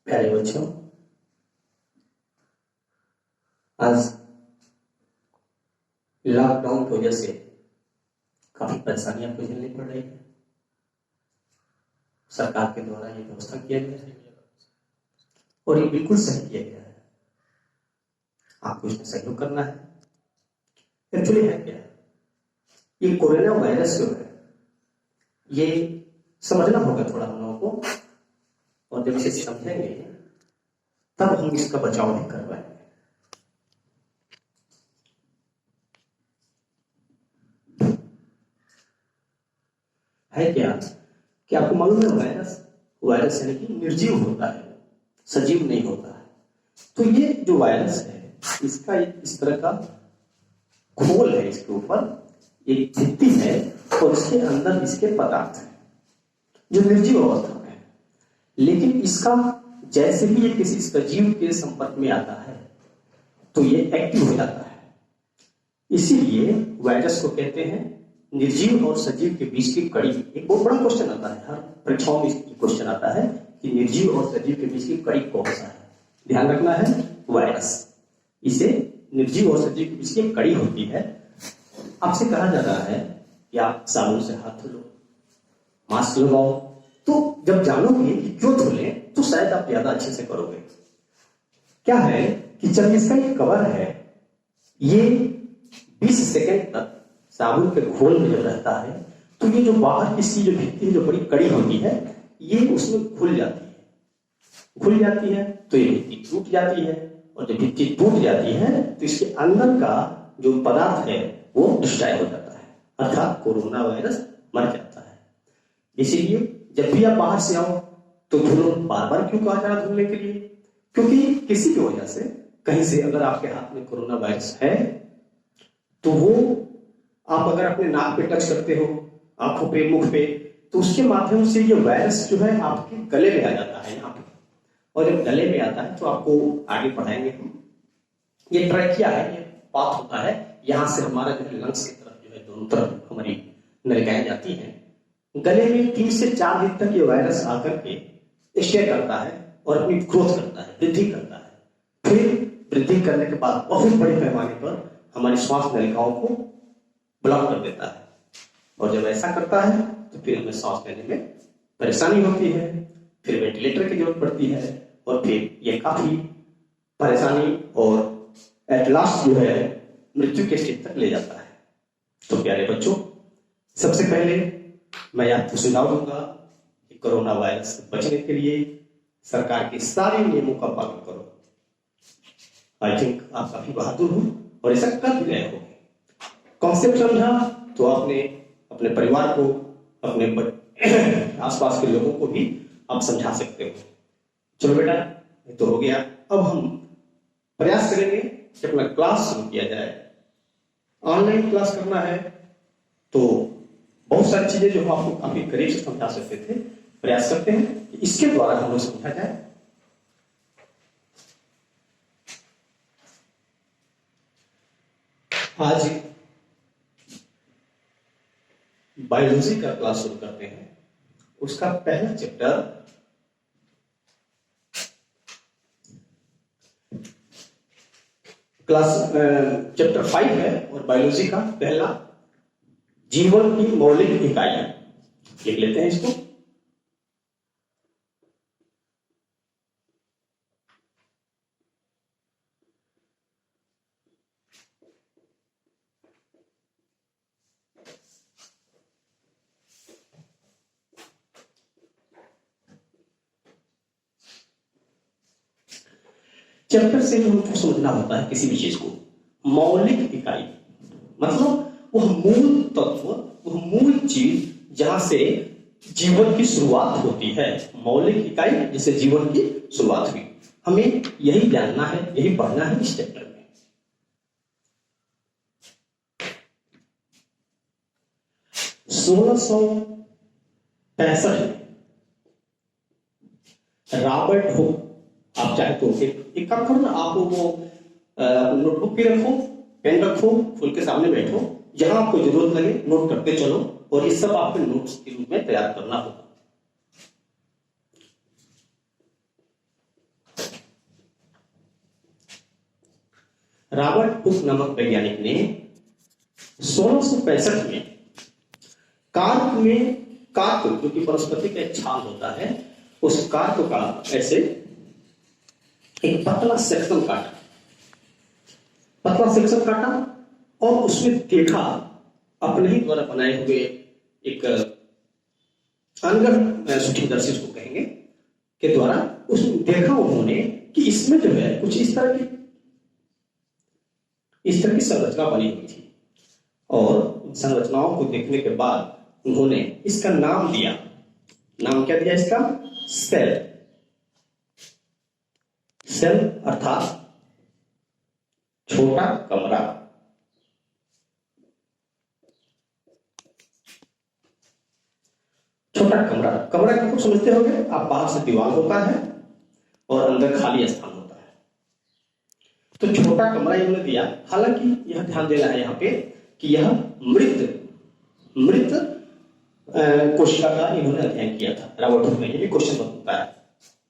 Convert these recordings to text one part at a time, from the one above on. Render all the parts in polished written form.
प्यारे बच्चों, आज लॉकडाउन की वजह से काफी परेशानियां आपको झेलनी पड़ रही है। सरकार के द्वारा ये व्यवस्था किया गया है और ये बिल्कुल सही किया गया है। आपको इसमें सहयोग करना है। एक्चुअली है क्या, ये कोरोना वायरस जो है ये समझना होगा थोड़ा हम लोगों को, और जब इसे समझेंगे तब हम इसका बचाव भी करवाएंगे। है क्या कि आपको मालूम है वायरस यानी कि निर्जीव होता है, सजीव नहीं होता है। तो ये जो वायरस है इसका एक इस तरह का घोल है, इसके ऊपर एक भित्ति है और इसके अंदर इसके पदार्थ है जो निर्जीव अवस्था में है। लेकिन इसका जैसे ही ये किसी सजीव के संपर्क में आता है तो ये एक्टिव हो जाता है। इसीलिए वायरस को कहते हैं निर्जीव और सजीव के बीच की कड़ी। एक बहुत बड़ा क्वेश्चन आता है, हर परीक्षाओं में क्वेश्चन आता है कि निर्जीव और सजीव के बीच की कड़ी कौन सा है। ध्यान रखना है, वायरस। इसे निर्जीव और सजीव के बीच की कड़ी होती है। आपसे कहा जा रहा है कि आप साबुन से हाथ धो लो, मास्क लगाओ। तो जब जानोगे कि क्यों धुले तो शायद आप ज्यादा अच्छे से करोगे। क्या है कि जब इसका एक कवर है, ये 20 सेकंड तक साबुन के घोल में जब रहता है तो ये जो बाहर की जो भित्ति जो बड़ी कड़ी होती है ये उसमें घुल जाती है तो ये भित्ति टूट जाती है, और जब भित्ति टूट जाती है तो इसके अंदर का जो पदार्थ है वो डिस्ट्रॉय हो जाता है, अर्थात कोरोना वायरस मर जाता है। इसीलिए जब भी आप बाहर से आओ तो धुलो। बार बार क्यों कहा जा रहा धुलने के लिए? क्योंकि किसी की वजह से कहीं से अगर आपके हाथ में कोरोना वायरस है तो वो आप अगर अपने नाक पे टच करते हो, आंखों पे, मुख पे, तो उसके माध्यम से ये वायरस जो है आपके गले में आ जाता है यहाँ पे। और जब गले में आता है तो आपको आगे बढ़ाएंगे हम। ये ट्रैकिया है, ये पाथ होता है, यहाँ से हमारा जो है लंग्स की तरफ जो है दोनों तरफ हमारी नलिकाएं जाती हैं। गले में 3 से 4 दिन तक ये वायरस आकर के स्टे करता है और अपनी ग्रोथ करता है, वृद्धि करता है। फिर वृद्धि करने के बाद बहुत बड़े पैमाने पर हमारी श्वास नलिकाओं को ब्लॉक कर देता है, और जब ऐसा करता है तो फिर हमें सांस लेने में परेशानी होती है, फिर वेंटिलेटर की जरूरत पड़ती है, और फिर ये काफी परेशानी और एट लास्ट जो है मृत्यु के स्थिति तक ले जाता है। तो प्यारे बच्चों, सबसे पहले मैं आपको सुझाव दूंगा कि कोरोना वायरस से बचने के लिए सरकार के सारे नियमों का पालन करो। आई थिंक आप काफी बहादुर हो और ऐसा कर भी रहे हो। कॉन्सेप्ट समझा तो आपने अपने परिवार को, अपने आसपास के लोगों को भी आप समझा सकते हो। चलो बेटा, ये तो हो गया। अब हम प्रयास करेंगे कि अपना क्लास शुरू किया जाए। ऑनलाइन क्लास करना है तो बहुत सारी चीजें जो हम आपको काफी करीब से समझा सकते थे, प्रयास करते हैं कि इसके द्वारा हम लोग समझा जाए। आज बायोलॉजी का क्लास शुरू करते हैं। उसका पहला चैप्टर चैप्टर 5 है, और बायोलॉजी का पहला जीवन की मौलिक इकाइयां। लिख लेते हैं इसको। चैप्टर से हमको समझना होता है किसी भी चीज को। मौलिक इकाई मतलब वह मूल तत्व, वह मूल चीज जहां से जीवन की शुरुआत होती है। मौलिक इकाई जिससे जीवन की शुरुआत हुई, हमें यही जानना है, यही पढ़ना है इस चैप्टर में। 1665 में रॉबर्ट हुक, आप चाहे तो एक काम करो ना, आप वो नोटबुक भी रखो, पेन रखो, फुल के सामने बैठो, जहां आपको जरूरत लगे नोट करते चलो, और ये सब आपके नोट्स के रूप में तैयार करना होगा। रॉबर्ट हुक नामक वैज्ञानिक ने 1665 में कार्क जो कि वनस्पति का एक छाल होता है, उस कार्क का ऐसे एक पतला सेक्शन काटा और उसमें देखा, अपने ही द्वारा बनाए हुए एक अंगर सूक्ष्मदर्शी उसको कहेंगे के द्वारा उसमें देखा उन्होंने कि इसमें जो है कुछ इस तरह की संरचना बनी हुई थी। और संरचनाओं को देखने के बाद उन्होंने इसका नाम दिया। नाम क्या दिया इसका? सेल अर्थात छोटा कमरा। छोटा कमरा किसको समझते होंगे आप? बाहर से दीवार होता है और अंदर खाली स्थान होता है, तो छोटा कमरा इन्होंने दिया। हालांकि यह ध्यान देना है यहाँ पे कि यह मृत कोशिका का इन्होंने अध्ययन किया था। रॉबर्ट हुक ने, ये भी क्वेश्चन बनता है,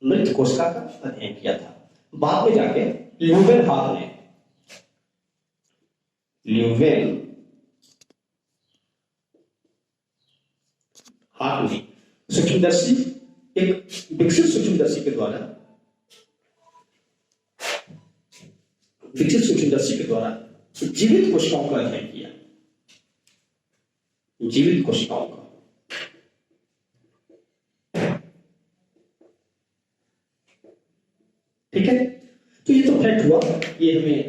मृत कोशिका का अध्ययन किया था। बाद में जाके ल्यूवेनहाक ने सूक्ष्मदर्शी, एक विकसित सूक्ष्मदर्शी के द्वारा जीवित कोशिकाओं का अध्ययन किया। जीवित कोशिकाओं का। ठीक है, तो ये तो फैक्ट हुआ, ये हमें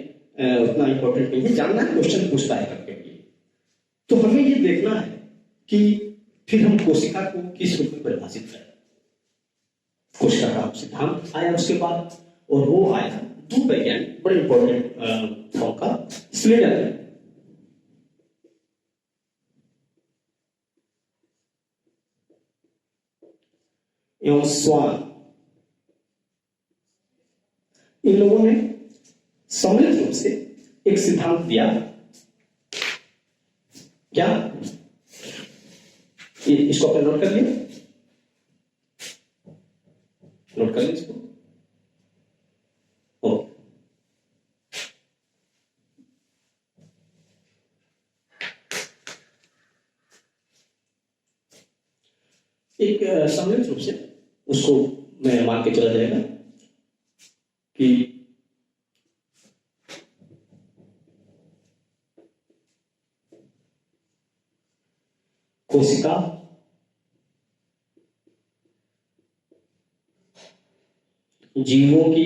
उतना इंपॉर्टेंट नहीं है, जानना है, क्वेश्चन पूछता है करके। तो हमें ये देखना है कि फिर हम कोशिका को किस रूप में परिभाषित करें। कोशिका का सिद्धांत आया उसके बाद, और वो आया दो वैज्ञानिक बड़े इंपॉर्टेंट फॉर्म का, स्लेडर एवं स्वान। इन लोगों ने सम्मिलित रूप से एक सिद्धांत दिया। क्या? इसको आपने नोट कर लिया? नोट कर लिया इसको? ओके। एक सम्मिलित रूप से उसको मैं मान के चला जाएगा कि कोशिका जीवों की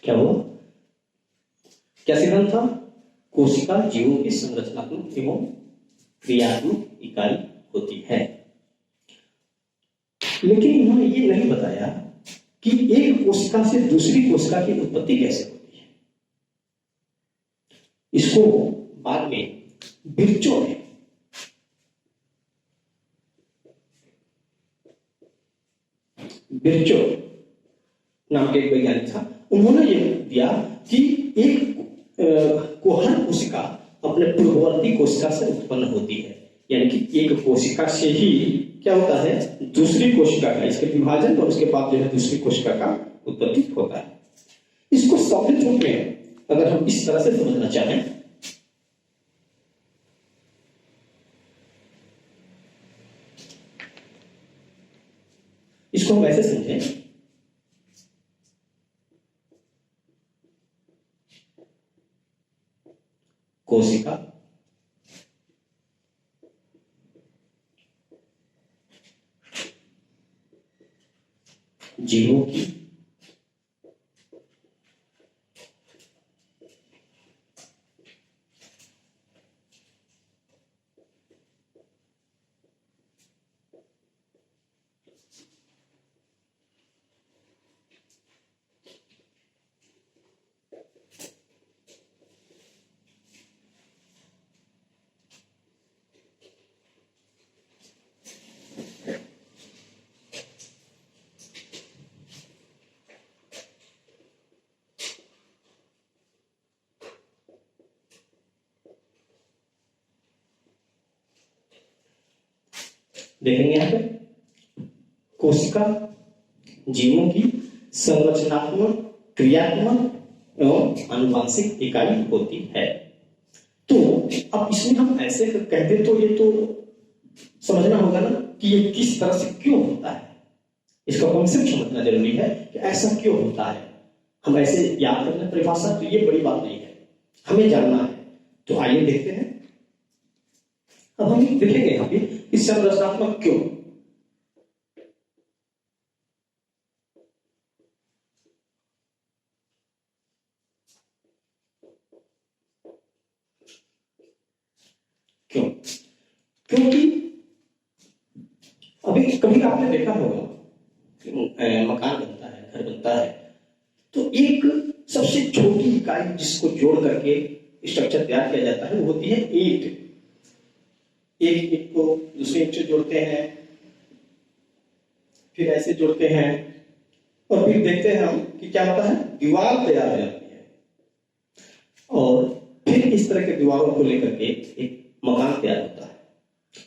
क्या हुआ? क्या सिद्धांत था? कोशिका जीवों की संरचनात्मक एवं क्रियात्मक इकाई होती है। लेकिन इन्होंने ये नहीं बताया कि एक कोशिका से दूसरी कोशिका की उत्पत्ति कैसे होती है। इसको बाद में बिरचो नाम के एक वैज्ञानिक था, उन्होंने ये दिया कि एक हर कोशिका अपने पूर्ववर्ती कोशिका से उत्पन्न होती है। यानी कि एक कोशिका से ही क्या होता है, दूसरी कोशिका का, इसके विभाजन और उसके बाद जो है दूसरी कोशिका का उत्पत्ति होता है। इसको सम्मिलित रूप में अगर हम इस तरह से समझना चाहें, इसको हम ऐसे समझें, कोशिका जीवों की देखेंगे यहाँ पे कोशिका जीवों की संरचनात्मक, क्रियात्मक एवं आनुवांशिक इकाई होती है। तो अब इसमें हम ऐसे कहते तो ये तो समझना होगा ना कि ये किस तरह से क्यों होता है, इसका कॉन्सेप्ट समझना जरूरी है कि ऐसा क्यों होता है। हम ऐसे याद करना परिभाषा, तो ये बड़ी बात नहीं है, हमें जानना है। तो आइए देखते हैं। अब हम देखेंगे यहाँ पे इस संरचनात्मक क्यों। क्यों? क्योंकि अभी कभी आपने देखा होगा मकान बनता है, घर बनता है, तो एक सबसे छोटी इकाई जिसको जोड़ करके स्ट्रक्चर तैयार किया जाता है वो होती है ईंट। एक ईंट को दूसरे ईंट से जोड़ते हैं, फिर ऐसे जोड़ते हैं, और फिर देखते हैं हम कि क्या होता है, दीवार तैयार हो जाती है। और फिर इस तरह के दीवारों को लेकर के एक मकान तैयार होता है।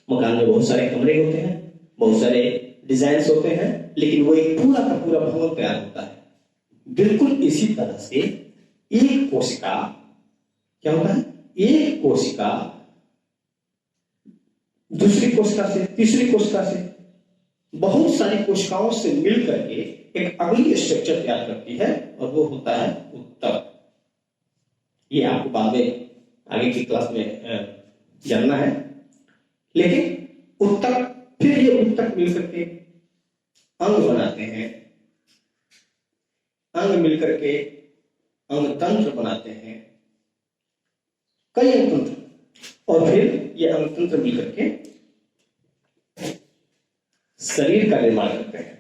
मकान में बहुत सारे कमरे होते हैं, बहुत सारे डिजाइन होते हैं, लेकिन वो एक पूरा का पूरा भवन तैयार होता है। बिल्कुल इसी तरह से एक कोशिका क्या होता है, एक कोशिका दूसरी कोशिका से, तीसरी कोशिका से, बहुत सारी कोशिकाओं से मिल करके एक अगली स्ट्रक्चर तैयार करती है, और वो होता है उत्तक। ये आपको बाद में आगे की क्लास में जानना है। लेकिन उत्तक, फिर ये उत्तक मिल करके अंग बनाते हैं, अंग मिलकर के अंग तंत्र बनाते हैं, कई अंग तंत्र, और फिर ये अंग तंत्र मिलकर के शरीर का निर्माण करते हैं।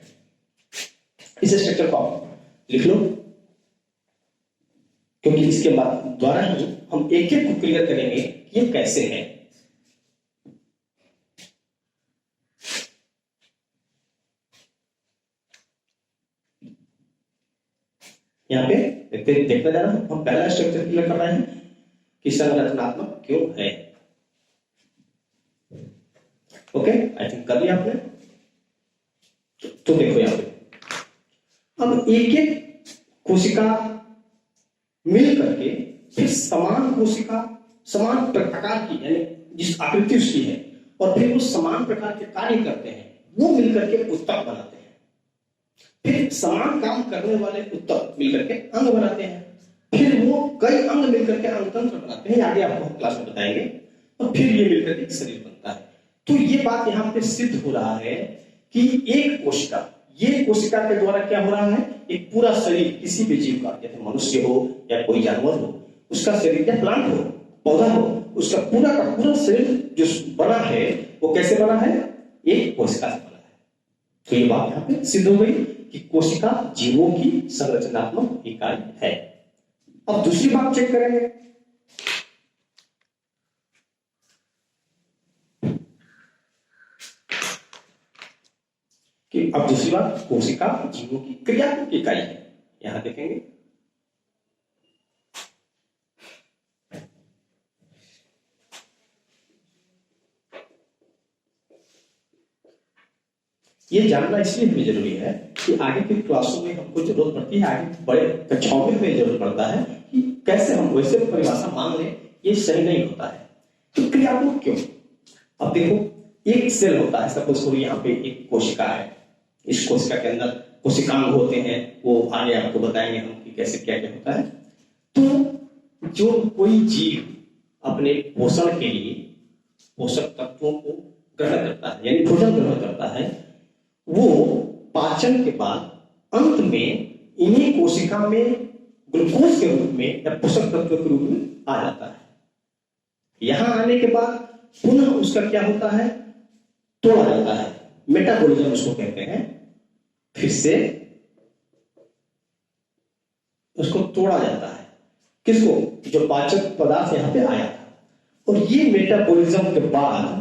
इस स्ट्रक्चर को आप लिख लो, क्योंकि इसके बाद द्वारा ही हम एक एक को क्लियर करेंगे कि ये कैसे है। यहाँ पे देखते जाना, हम पहला स्ट्रक्चर क्लियर कर रहे हैं कि संरचनात्मक क्यों है। ओके, आई थिंक कर लिया आपने। तो देखो यहाँ पे अब एक एक कोशिका मिल करके फिर समान कोशिका, समान प्रकार की, यानी जिस आकृति उसकी है, और फिर वो समान प्रकार के कार्य करते हैं, वो मिलकर के उत्तक बनाते हैं। फिर समान काम करने वाले उत्तक मिलकर के अंग बनाते हैं, फिर वो कई अंग मिलकर के अंग तंत्र बनाते हैं, आगे आपको क्लास में बताएंगे, और फिर ये मिलकर के शरीर बनता है। तो ये बात यहाँ पे सिद्ध हो रहा है कि एक कोशिका, ये कोशिका के द्वारा क्या हो रहा है, एक पूरा शरीर किसी भी जीव का, जैसे मनुष्य हो या कोई जानवर हो, उसका शरीर, या प्लांट हो, पौधा हो, उसका पूरा का पूरा शरीर जो बना है वो कैसे बना है, एक कोशिका से बना है। तो ये बात यहाँ पे सिद्ध हो गई कि कोशिका जीवों की संरचनात्मक इकाई है। अब दूसरी बात चेक करेंगे कि अब दूसरी बात, कोशिका जीवों की क्रियात्मक इकाई है। यहां देखेंगे ये जानना इसलिए हमें जरूरी है कि आगे के क्लासों में हमको जरूरत पड़ती है, आगे बड़े कक्षाओं में हमें जरूरत पड़ता है कि कैसे हम वैसे परिभाषा मान लें, ये सही नहीं होता है। तो क्रियात्मक क्यों? अब देखो एक सेल होता है, सपोज करो यहाँ पे एक कोशिका है, इस कोशिका के अंदर कोशिकांग होते हैं, वो आगे आपको बताएंगे हम कि कैसे क्या क्या होता है। तो जो कोई जीव अपने पोषण के लिए पोषक तत्वों को ग्रहण करता है, यानी भोजन ग्रहण करता है, वो पाचन के बाद अंत में इन्हीं कोशिका में ग्लूकोज के रूप में या पोषक तत्व के रूप में आ जाता है। यहां आने के बाद पुनः उसका क्या होता है, तोड़ा जाता है, मेटाबॉलिज्म उसको कहते हैं। फिर से उसको तोड़ा जाता है, किसको, जो पाचक पदार्थ यहां पे आया था, और ये मेटाबॉलिज्म के बाद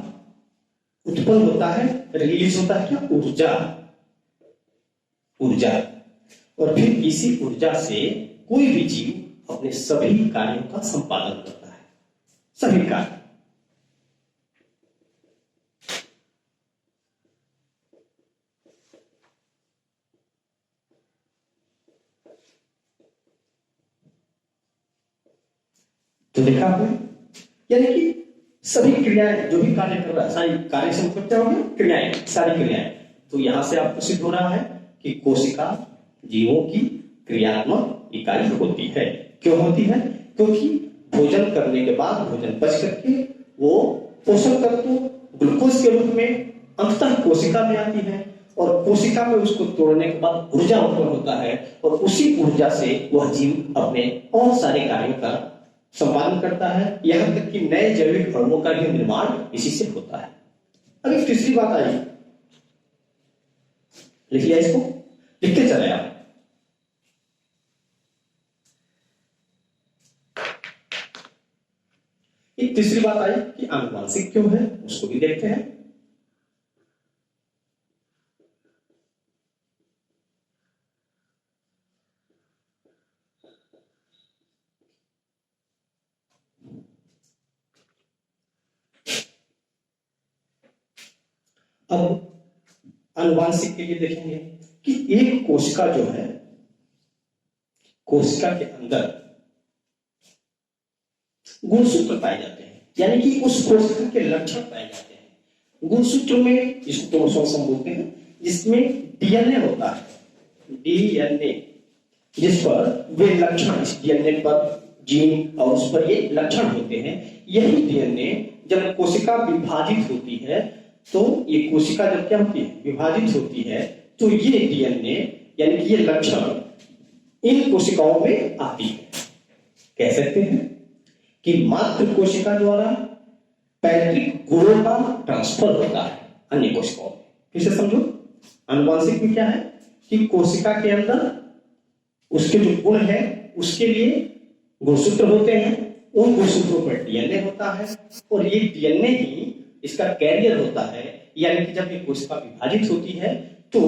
उत्पन्न होता है, रिलीज होता है क्या, ऊर्जा, ऊर्जा। और फिर इसी ऊर्जा से कोई भी जीव अपने सभी कार्यों का संपादन करता है, सभी कार्य। तो देखा आपने, यानी कि सभी क्रियाएं जो भी कार्य कर रहा है, सारी कार्य से मतलब क्या हो गया, क्रियाएं, सारी क्रियाएं। तो यहां से आपको सिद्ध हो रहा है कि कोशिका जीवों की क्रियात्मक इकाई होती है। क्यों होती है? क्योंकि भोजन करने के बाद भोजन पच करके वो पोषक तत्व ग्लूकोज के रूप में अंततः कोशिका में आती है, और कोशिका में उसको तोड़ने के बाद ऊर्जा उत्पन्न होता है, और उसी ऊर्जा से वह जीव अपने और सारे कार्यों का संपादन करता है। यहां तक कि नए जैविक अणुओं का भी निर्माण इसी से होता है। अब एक तीसरी बात आई, लिख लिया इसको, लिखते चले आप। एक तीसरी बात आई कि आनुवांशिक क्यों है, उसको भी देखते हैं। अब आनुवांशिक के लिए देखेंगे कि एक कोशिका जो है, कोशिका के अंदर गुणसूत्र पाए जाते हैं, यानी कि उस कोशिका के लक्षण पाए जाते हैं। गुणसूत्र में इसको क्रोमोसोम बोलते हैं, जिसमें डीएनए होता है, डीएनए, जिस पर वे लक्षण, इस डीएनए पर जीन और उस पर ये लक्षण होते हैं। यही डीएनए जब कोशिका विभाजित होती है, तो ये कोशिका जब क्या होती है, विभाजित होती है, तो ये डीएनए यानी कि ये लक्षण इन कोशिकाओं में आती है। कह सकते हैं कि मात्र कोशिका द्वारा पैतृक गुणों का ट्रांसफर होता है अन्य कोशिकाओं में। फिर से समझो, आनुवांशिक में क्या है कि कोशिका के अंदर उसके जो गुण है उसके लिए गुणसूत्र होते हैं, उन गुणसूत्रों पर डीएनए होता है, और ये डीएनए ही इसका कैरियर होता है। यानी कि जब ये कोशिका विभाजित होती है तो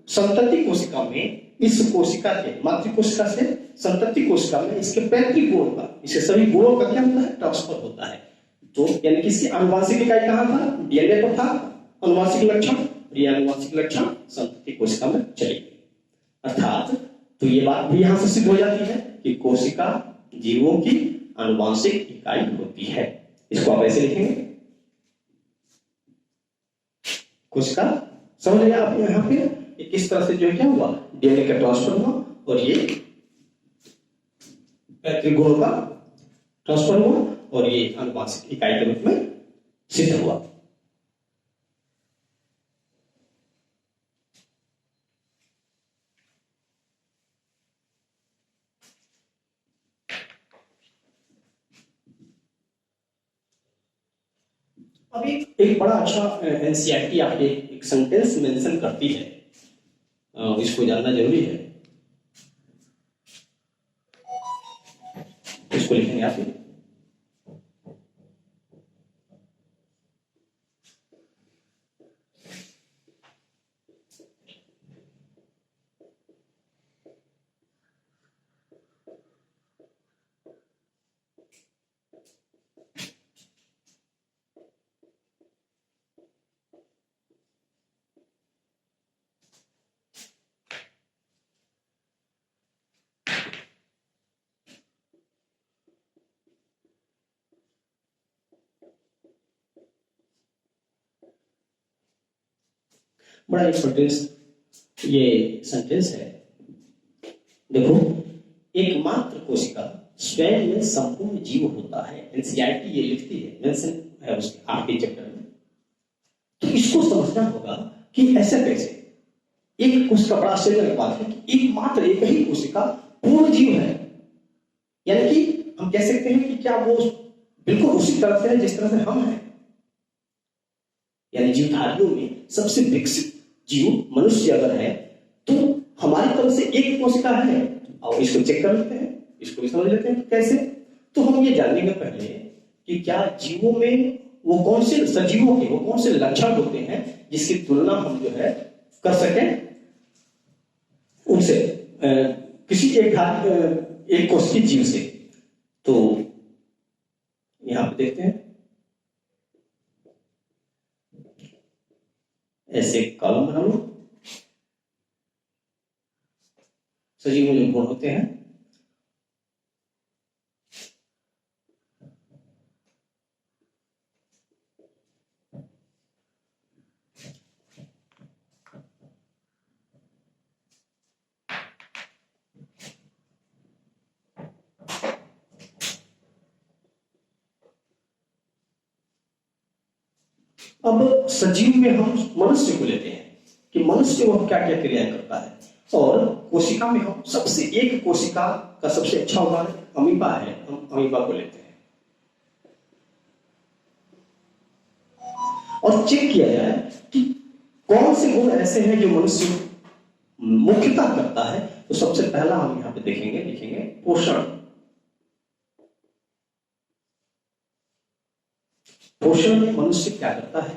संतति कोशिका में, इस कोशिका के मातृ कोशिका से संतति कोशिका में इसके पैतृक गुणों का, इसके सभी गुणों का क्या होता है, ट्रांसफर होता है। तो यानी कि इसकी आनुवांशिक इकाई कहां था, डीएनए पर था आनुवांशिक लक्षण, ये आनुवांशिक लक्षण संतति कोशिका में चली गई। अर्थात तो ये बात भी यहां से सिद्ध हो जाती है कि कोशिका जीवों की आनुवांशिक इकाई होती है। इसको आप ऐसे लिखेंगे, कोशिका, समझ लिया आप यहां पे किस तरह से जो है क्या हुआ, डीएनए का ट्रांसफर हुआ और ये पैतृक गुणों का ट्रांसफर हुआ और ये आनुवांशिक इकाई के रूप में सिद्ध हुआ। अब एक बड़ा अच्छा एनसीईआरटी आपके एक सेंटेंस मेंशन करती है, इसको जानना जरूरी है। इसको लिखेंगे आप, बड़ा इंपॉर्टेंट ये सेंटेंस है। देखो, एकमात्र कोशिका स्वयं में संपूर्ण जीव होता है, एनसीईआरटी ये लिखती है, मेंशन है उसके आखिरी चैप्टर में। तो इसको समझना होगा कि ऐसे कैसे एक कोशिका, बड़ा आश्चर्य बात है कि एकमात्र एक ही कोशिका पूर्ण जीव है। यानी कि हम कह सकते हैं कि क्या वो बिल्कुल उसी तरह से है जिस तरह से हम हैं। यानी जीवधारियों में सबसे विकसित जीव मनुष्य अगर है तो हमारी तरफ से एक कोशिका है। और इसको चेक कर लेते हैं, इसको भी समझ लेते हैं कैसे। तो हम ये जानेंगे पहले कि क्या जीवों में वो कौन से, सजीवों के वो कौन से लक्षण होते हैं जिसकी तुलना हम जो है कर सकें उनसे, किसी एक कोशिकीय जीव से। तो यहां पे देखते हैं, ऐसे कॉलम बना लो, सजीव में जो गुण होते हैं अब सजीव में हम मनुष्य को लेते हैं कि मनुष्य वह क्या क्या क्रियाएं करता है, और कोशिका में हम सबसे एक कोशिका का सबसे अच्छा उदाहरण अमीबा है, हम अमीबा को लेते हैं और चेक किया जाए कि कौन से गुण ऐसे हैं जो मनुष्य मुख्यतः करता है। तो सबसे पहला हम यहां पे लिखेंगे पोषण। पोषण में मनुष्य क्या करता है?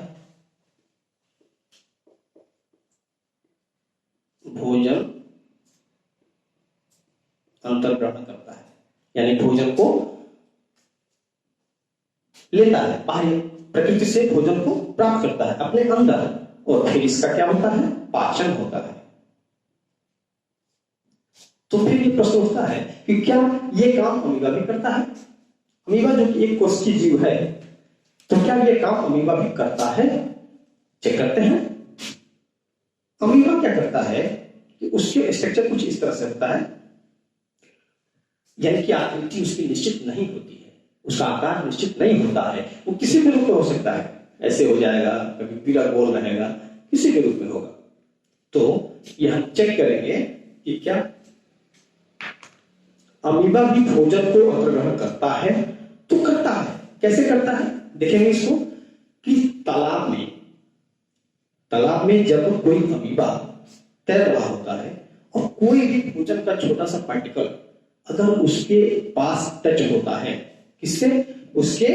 भोजन अंतर्ग्रहण करता है, यानी भोजन को लेता है, बाहर प्रकृति से भोजन को प्राप्त करता है अपने अंदर, और फिर इसका क्या होता है? पाचन होता है। तो फिर ये प्रश्न उठता है कि क्या ये काम अमीबा भी करता है? अमीबा जो कि एक कोशिकीय जीव है, तो क्या ये काम अमीबा भी करता है? चेक करते हैं। अमीबा क्या करता है कि उसके स्ट्रक्चर कुछ इस तरह से होता है, यानी कि आकृति उसकी निश्चित नहीं होती है, उसका आकार निश्चित नहीं होता है, वो किसी भी रूप में हो सकता है, ऐसे हो जाएगा, कभी पीला गोल रहेगा, किसी भी रूप में होगा। तो ये हम चेक करेंगे कि क्या अमीबा भी भोजन को अंतर्ग्रहण करता है। तो करता है। कैसे करता है देखेंगे इसको कि तालाब में जब कोई अमीबा तैर रहा होता है और कोई भी भोजन का छोटा सा पार्टिकल अगर उसके पास टच होता है, किससे? उसके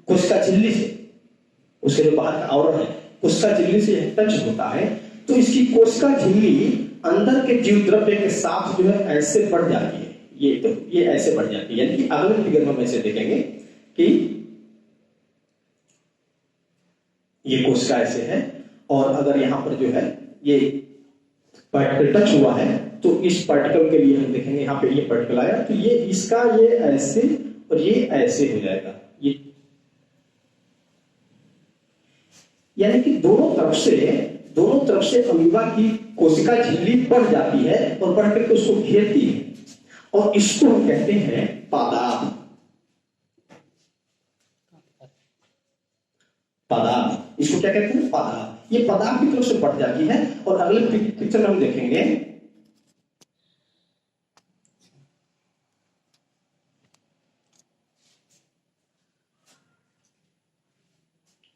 कोशिका झिल्ली से, उसके जो बाहर का आवरण है कोशिका झिल्ली से टच होता है, तो इसकी कोशिका झिल्ली अंदर के जीव द्रव्य के साथ जो है ऐसे बढ़ जाती है। ये ऐसे बढ़ जाती है, यानी कि अगले फिगर में हम ऐसे देखेंगे कि ये कोशिका ऐसे है, और अगर यहां पर जो है ये पार्टिकल टच हुआ है, तो इस पार्टिकल के लिए हम देखेंगे यहां पे ये पार्टिकल आया, तो ये इसका ये ऐसे और ये ऐसे हो जाएगा, ये यानी कि दोनों तरफ से अमीबा की कोशिका झिल्ली बढ़ जाती है और बढ़ करके उसको घेरती है, और इसको हम कहते हैं पादाप। इसको क्या कहते हैं? पादाप। ये पादाप की तरफ से बढ़ जाती है, और अगले पिक्चर में हम देखेंगे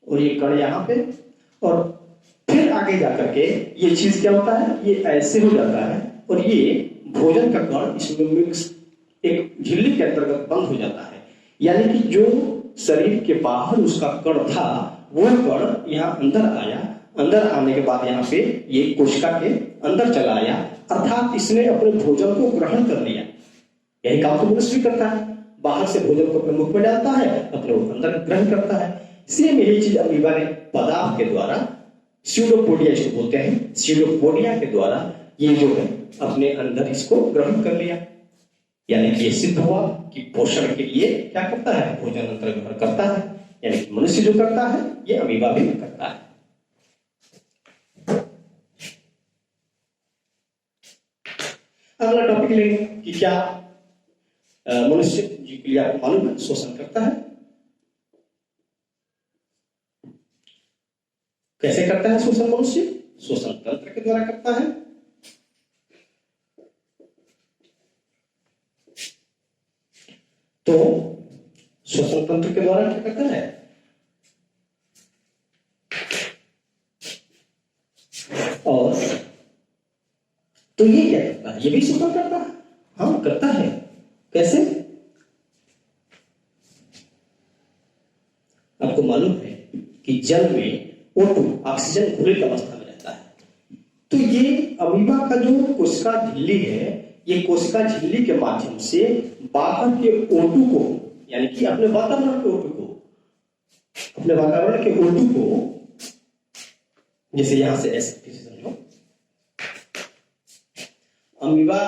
और ये कण यहां पे, और फिर आगे जाकर के ये चीज क्या होता है? ये ऐसे हो जाता है, और ये भोजन का कण इसमें मिक्स एक झिल्ली के अंतर्गत बंद हो जाता है, यानी कि जो शरीर के बाहर उसका कण था वो कण यहाँ अंदर आया, अंदर आने के बाद यहाँ पे ये कोशिका के अंदर चला आया, अर्थात इसने अपने भोजन को ग्रहण कर लिया। यही काम तो मनुष्य भी करता है, बाहर से भोजन को अपने मुख में डालता है, अपने अंदर ग्रहण करता है। सेम यही चीज अमीबा ने पदार्थ के द्वारा, स्यूडोपोडिया इसको बोलते हैं, स्यूडोपोडिया के द्वारा ये जो है अपने अंदर इसको ग्रहण कर लिया, यानी कि ये सिद्ध हुआ कि पोषण के लिए क्या करता है? भोजन अंतर्ग्रहण करता है, यानी कि मनुष्य जो करता है ये अमीबा भी करता है। अगला टॉपिक लेंगे कि क्या मनुष्य जीव के लिए आपको मालूम है शोषण करता है। कैसे करता है शोषण? मनुष्य शोषण तंत्र के द्वारा करता है। तो श्वसन तंत्र के द्वारा क्या करता है? और तो ये क्या करता है? ये भी शोषण करता है। हाँ करता है। कैसे? आपको मालूम है कि जल में O2 ऑक्सीजन घुलित अवस्था में रहता है, तो ये अमीबा का जो कोशिका झिल्ली है, ये कोशिका झिल्ली के माध्यम से बाहर के O2 को, यानी कि अपने वातावरण के O2 को, जैसे यहां से ऐसे समझो, अमीबा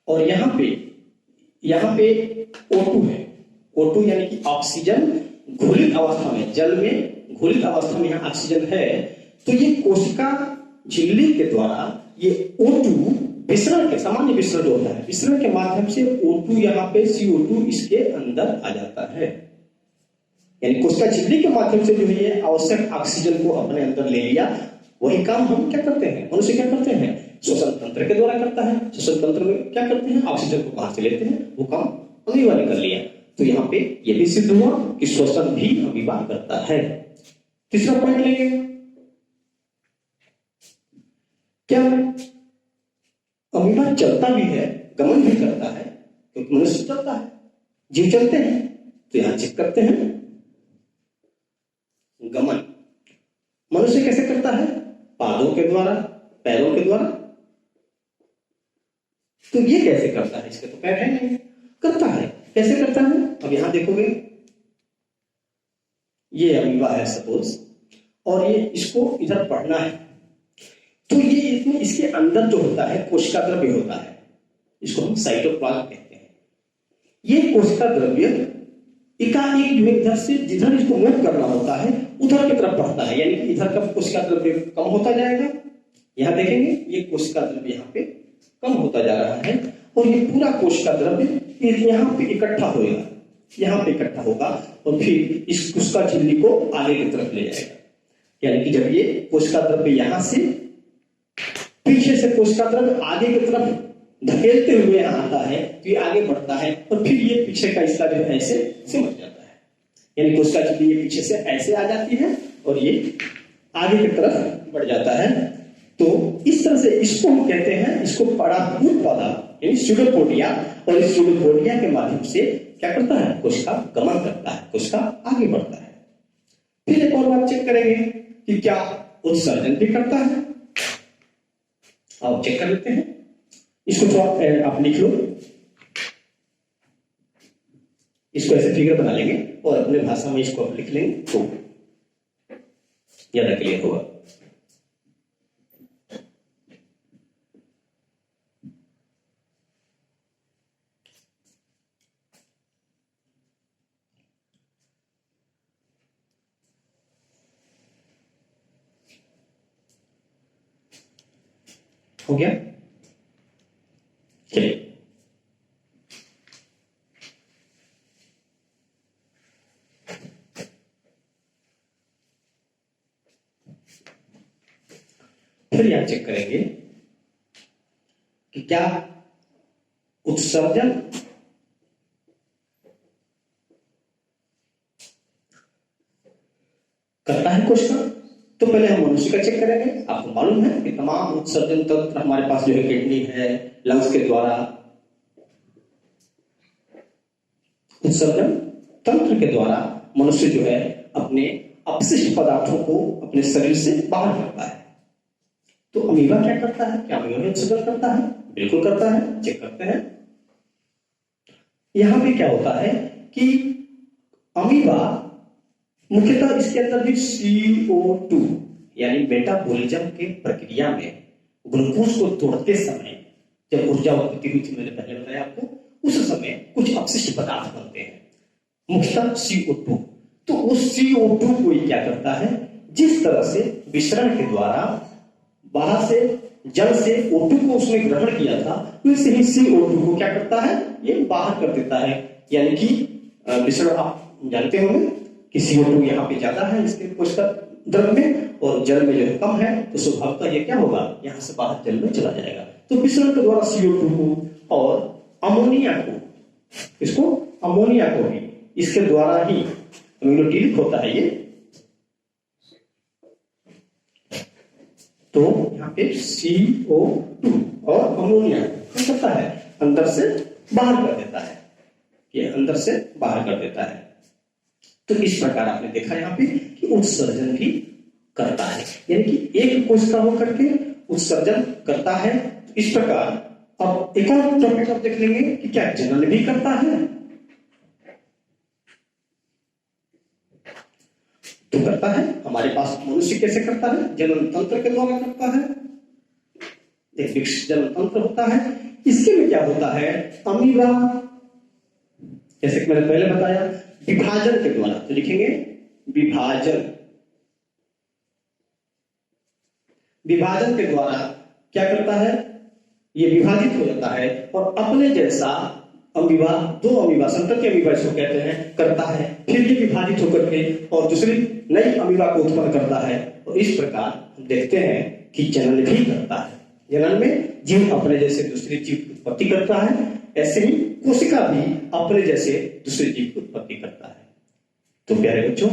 और यहां पे O2 है। O2 यानी कि ऑक्सीजन घुलित अवस्था में, जल में घुलित अवस्था में यहाँ ऑक्सीजन है, तो ये कोशिका झिल्ली के द्वारा ये O2 विसरण के, सामान्य विसरण जो होता है, विसरण के माध्यम से O2 यहाँ पे CO2 इसके अंदर आ जाता है। यानी कोशिका झिल्ली के माध्यम से जो है ये आवश्यक ऑक्सीजन को अपने अंदर ले लिया। वही काम हम क्या करते हैं, मनुष्य क्या करते हैं, श्वसन तंत्र के द्वारा करता है। श्वसन तंत्र में क्या करते हैं, ऑक्सीजन को बाहर से लेते हैं, वो काम अमीबा ने कर लिया। तो यहाँ पे ये भी सिद्ध हुआ कि श्वसन भी अमीबा करता है। तीसरा पॉइंट लेंगे, क्या अमीबा चलता भी है, गमन भी करता है? क्योंकि मनुष्य चलता है, जीव चलते हैं। तो यहां चेक करते हैं, गमन मनुष्य कैसे करता है, पादों के द्वारा, पैरों के द्वारा। तो ये कैसे करता है, इसके तो पैर है नहीं, करता है। कैसे करता है, अब यहां देखोगे ये अमीबा है सपोज, और ये इसको इधर पढ़ना है। तो ये इसमें इसके अंदर जो होता है कोशिका द्रव्य होता है, इसको हम साइटोप्लाज्म कहते हैं। ये कोशिका द्रव्य एकाएक जो इधर से जिधर इसको मूव करना होता है उधर की तरफ बढ़ता है, यानी कि इधर का कोशिका द्रव्य कम होता जाएगा। यहां देखेंगे ये कोशिका द्रव्य यहाँ पे कम होता जा रहा है, और ये पूरा कोशिका द्रव्य यहाँ पे इकट्ठा होगा, यहाँ पे इकट्ठा होगा, और फिर इस कोशिका झिल्ली को आगे की तरफ ले जाएगा। यानी कि जब ये कोशिका द्रव्य यहां से पीछे से कोशिका द्रव्य आगे की तरफ धकेलते हुए यहाँ आता है, तो ये आगे बढ़ता है, और फिर ये पीछे का हिस्सा जो है ऐसे सिमट जाता है। यानी कोशिका झिल्ली ये पीछे से ऐसे आ जाती है और ये आगे की तरफ बढ़ जाता है। तो इस तरह से इसको हम कहते हैं, इसको पराभूत पौधा यानी स्यूडोपोडिया, और इस स्यूडोपोडिया के माध्यम से क्या करता है, कोशिका गमन करता है, कोशिका आगे बढ़ता है। फिर एक और बात चेक करेंगे कि क्या उत्सर्जन भी करता है। आओ चेक कर लेते हैं, इसको तो आप लिख लो, इसको ऐसे फिगर बना लेंगे और अपने भाषा में इसको लिख लेंगे तो ज्यादा क्लियर होगा। हो गया, चलिए फिर यहां चेक करेंगे कि क्या उत्सर्जन करता है कोशिका। तो पहले हम मनुष्य का चेक करेंगे। आपको मालूम है कि तमाम उत्सर्जन तंत्र हमारे पास जो है किडनी है, लंग्स के द्वारा उत्सर्जन तंत्र के द्वारा मनुष्य जो है अपने अपशिष्ट पदार्थों को अपने शरीर से बाहर करता है। तो अमीबा क्या करता है, क्या अमीबा भी उत्सर्जन करता है? बिल्कुल करता है, चेक करते हैं। यहां पे क्या होता है कि अमीबा मुख्यतः इसके अंदर भी CO2 यानी मेटाबॉलिज्म के प्रक्रिया में ग्लूकोज को तोड़ते समय जब ऊर्जा उत्पत्ति हुई थी, मैंने पहले बताया आपको, उस समय कुछ अपशिष्ट पदार्थ बनते हैं, मुख्यतः CO2। तो उस CO2 को ये क्या करता है, जिस तरह से विसरण के द्वारा बाहर से जल से O2 को उसने ग्रहण किया था, वैसे ही CO2 को क्या करता है, ये बाहर कर देता है। यानी कि विसरण आप जानते होंगे कि CO2 यहाँ पे ज्यादा है इसके कोशिका द्रव्य में, और जल में जो है कम है, तो स्वभावतः ये क्या होगा, यहाँ से बाहर जल में चला जाएगा। तो विसरण के द्वारा CO2 को और अमोनिया को, इसको अमोनिया को भी इसके द्वारा ही अम्लोटिलिक होता है ये। तो यहाँ पे CO2 और अमोनिया क्या करता है, अंदर से बाहर कर देता है, ये अंदर से बाहर कर देता है। तो इस प्रकार आपने देखा यहाँ पे कि उत्सर्जन भी करता है, यानी कि एक कोशिका होकर के उत्सर्जन करता है। तो इस प्रकार अब एक और टॉपिक आप देख लेंगे कि क्या जनन भी करता है। तो करता है, हमारे पास मनुष्य कैसे करता है, जनन तंत्र के द्वारा करता है। एक विकसित जनन तंत्र होता है, इसके में क्या होता है, अमीबा जैसे कि मैंने पहले बताया विभाजन के द्वारा, तो लिखेंगे विभाजन, विभाजन के द्वारा क्या करता है, ये विभाजित हो जाता है और अपने जैसा अमीबा, दो अमीबा, संतति अमीबा इसको कहते हैं, करता है, फिर ये विभाजित होकर के और दूसरी नई अमीबा को उत्पन्न करता है। और इस प्रकार हम देखते हैं कि जनन भी करता है। जनन में जीव अपने जैसे दूसरे जीव की उत्पत्ति करता है, ऐसे ही कोशिका भी अपने जैसे दूसरे जीव की उत्पत्ति करता है। तो प्यारे बच्चों,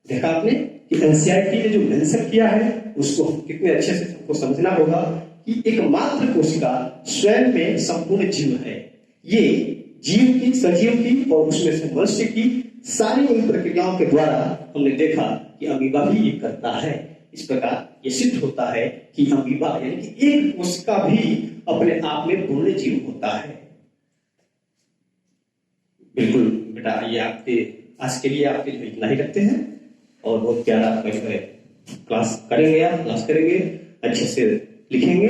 देखा आपने कि एनसीईआरटी ने जो मेंशन किया है उसको कितने अच्छे से हमको समझना होगा कि एकमात्र कोशिका स्वयं में संपूर्ण जीव है। ये जीव की, सजीव की और उसमें से मनुष्य की सारी इन प्रक्रियाओं के द्वारा हमने देखा कि अमीबा भी ये करता है। इस प्रकार ये सिद्ध होता है कि अमीबा यानी कि एक कोशिका भी अपने आप में पूर्ण जीव होता है। बिल्कुल बेटा, ये आपके आज के लिए आपके लिए इतना ही रखते हैं और बहुत प्यारा क्लास करेंगे, आप क्लास करेंगे, अच्छे से लिखेंगे।